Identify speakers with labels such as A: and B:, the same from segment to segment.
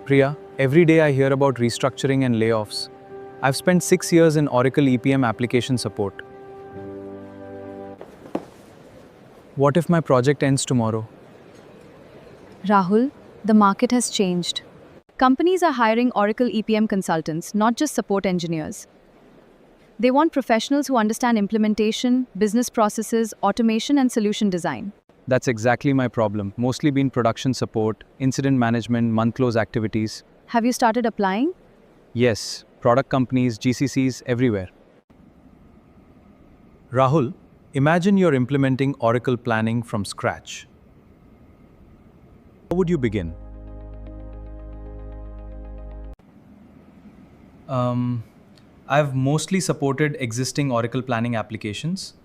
A: Priya, every day I hear about restructuring and layoffs. I've spent 6 years in Oracle EPM application support. What if my project ends tomorrow?
B: Rahul, the market has changed. Companies are hiring Oracle EPM consultants, not just support engineers. They want professionals who understand implementation, business processes, automation, and solution design.
A: That's exactly my problem. Mostly been production support, incident management, month-close activities.
B: Have you started applying?
A: Yes, product companies, GCCs, everywhere. Rahul, imagine you're implementing Oracle planning from scratch. How would you begin? I've mostly supported existing Oracle planning applications.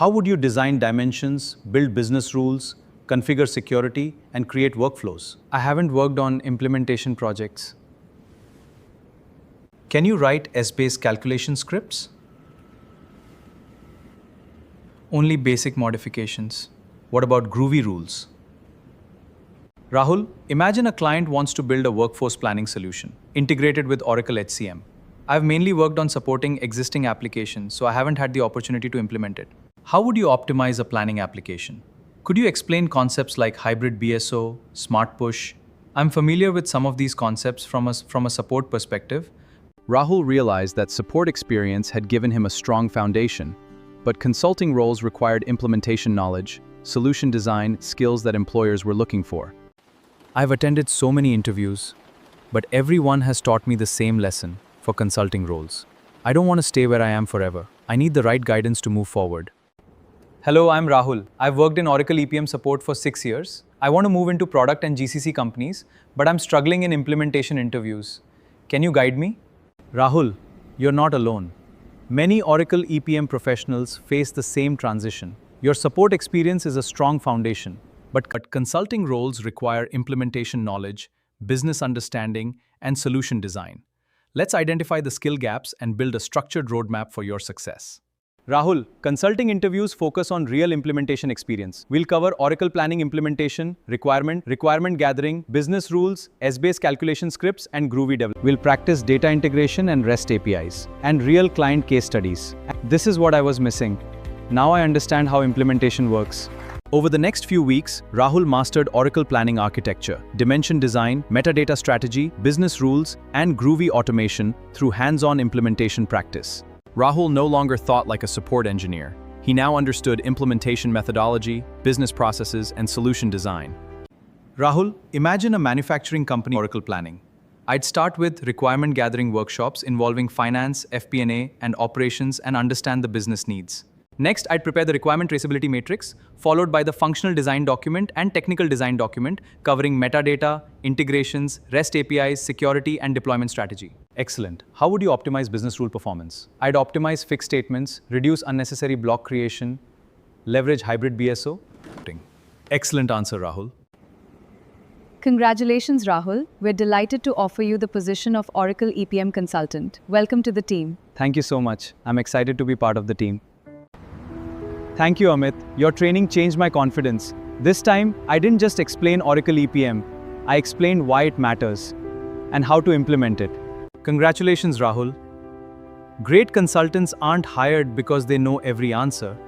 A: How would you design dimensions, build business rules, configure security, and create workflows? I haven't worked on implementation projects. Can you write S-based calculation scripts? Only basic modifications. What about groovy rules? Rahul, imagine a client wants to build a workforce planning solution, integrated with Oracle HCM. I've mainly worked on supporting existing applications, so I haven't had the opportunity to implement it. How would you optimize a planning application? Could you explain concepts like hybrid BSO, smart push? I'm familiar with some of these concepts from a support perspective. Rahul realized that support experience had given him a strong foundation, but consulting roles required implementation knowledge, solution design, skills that employers were looking for. I've attended so many interviews, but everyone has taught me the same lesson for consulting roles. I don't want to stay where I am forever. I need the right guidance to move forward. Hello, I'm Rahul. I've worked in Oracle EPM support for 6 years. I want to move into product and GCC companies, but I'm struggling in implementation interviews. Can you guide me? Rahul, you're not alone. Many Oracle EPM professionals face the same transition. Your support experience is a strong foundation, but consulting roles require implementation knowledge, business understanding, and solution design. Let's identify the skill gaps and build a structured roadmap for your success. Rahul, consulting interviews focus on real implementation experience. We'll cover Oracle planning implementation, requirement gathering, business rules, S-based calculation scripts, and groovy development. We'll practice data integration and REST APIs, and real client case studies. This is what I was missing. Now I understand how implementation works. Over the next few weeks, Rahul mastered Oracle planning architecture, dimension design, metadata strategy, business rules, and groovy automation through hands-on implementation practice. Rahul no longer thought like a support engineer. He now understood implementation methodology, business processes, and solution design. Rahul, imagine a manufacturing company Oracle planning. I'd start with requirement gathering workshops involving finance, FP&A, and operations and understand the business needs. Next, I'd prepare the requirement traceability matrix, followed by the functional design document and technical design document covering metadata, integrations, REST APIs, security, and deployment strategy. Excellent. How would you optimize business rule performance? I'd optimize fixed statements, reduce unnecessary block creation, leverage hybrid BSO. Excellent answer, Rahul.
B: Congratulations, Rahul. We're delighted to offer you the position of Oracle EPM Consultant. Welcome to the team.
A: Thank you so much. I'm excited to be part of the team. Thank you, Amit. Your training changed my confidence. This time, I didn't just explain Oracle EPM. I explained why it matters and how to implement it. Congratulations, Rahul. Great consultants aren't hired because they know every answer.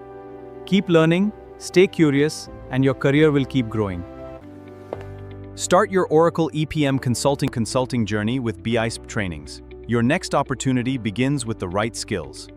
A: Keep learning, stay curious, and your career will keep growing. Start your Oracle EPM consulting journey with BISP trainings. Your next opportunity begins with the right skills.